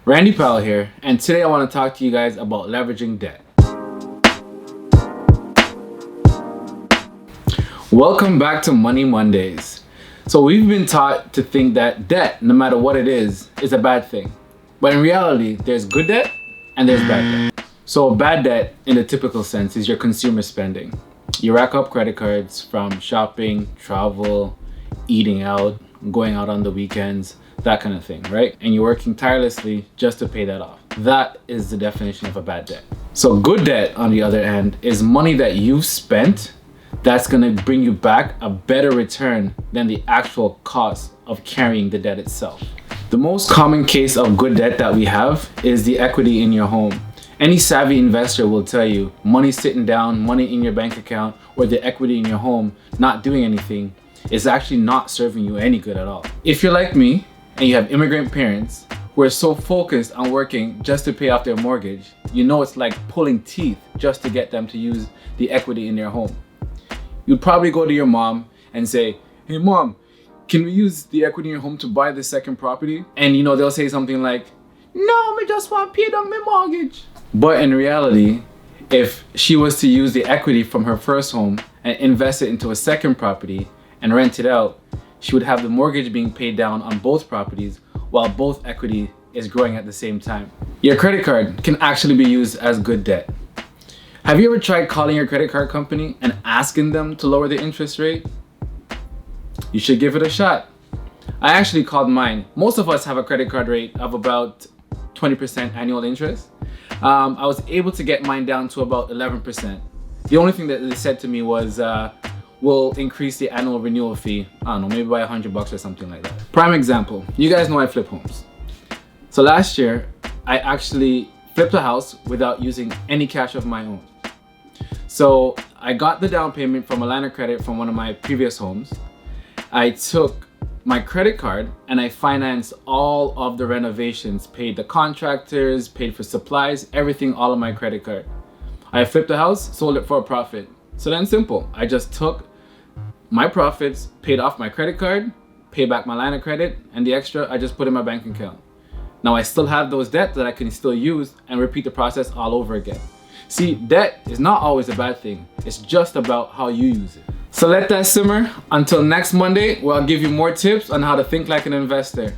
Randy Powell here, and today I want to talk to you guys about leveraging debt. Welcome back to Money Mondays. So we've been taught to think that debt, no matter what it is a bad thing. But in reality, there's good debt and there's bad debt. So bad debt in the typical sense is your consumer spending. You rack up credit cards from shopping, travel, eating out, going out on the weekends, that kind of thing, right? And you're working tirelessly just to pay that off. That is the definition of a bad debt. So good debt, on the other hand, is money that you've spent that's gonna bring you back a better return than the actual cost of carrying the debt itself. The most common case of good debt that we have is the equity in your home. Any savvy investor will tell you money sitting down, money in your bank account, or the equity in your home not doing anything is actually not serving you any good at all. If you're like me and you have immigrant parents who are so focused on working just to pay off their mortgage, you know it's like pulling teeth just to get them to use the equity in their home. You'd probably go to your mom and say, "Hey mom, can we use the equity in your home to buy the second property?" And they'll say something like, "No, I just want to pay down my mortgage." But in reality, if she was to use the equity from her first home and invest it into a second property and rent it out, she would have the mortgage being paid down on both properties while both equity is growing at the same time. Your credit card can actually be used as good debt. Have you ever tried calling your credit card company and asking them to lower the interest rate? You should give it a shot. I actually called mine. Most of us have a credit card rate of about 20% annual interest. I was able to get mine down to about 11%. The only thing that they said to me was, we'll increase the annual renewal fee, I don't know, maybe by $100 or something like that. Prime example, you guys know I flip homes. So last year, I actually flipped a house without using any cash of my own. So I got the down payment from a line of credit from one of my previous homes. I took my credit card and I financed all of the renovations, paid the contractors, paid for supplies, everything, all on my credit card. I flipped the house, sold it for a profit. So then simple, I just took my profits, paid off my credit card, paid back my line of credit, and the extra I just put in my bank account. Now I still have those debts that I can still use and repeat the process all over again. See, debt is not always a bad thing. It's just about how you use it. So let that simmer until next Monday, where I'll give you more tips on how to think like an investor.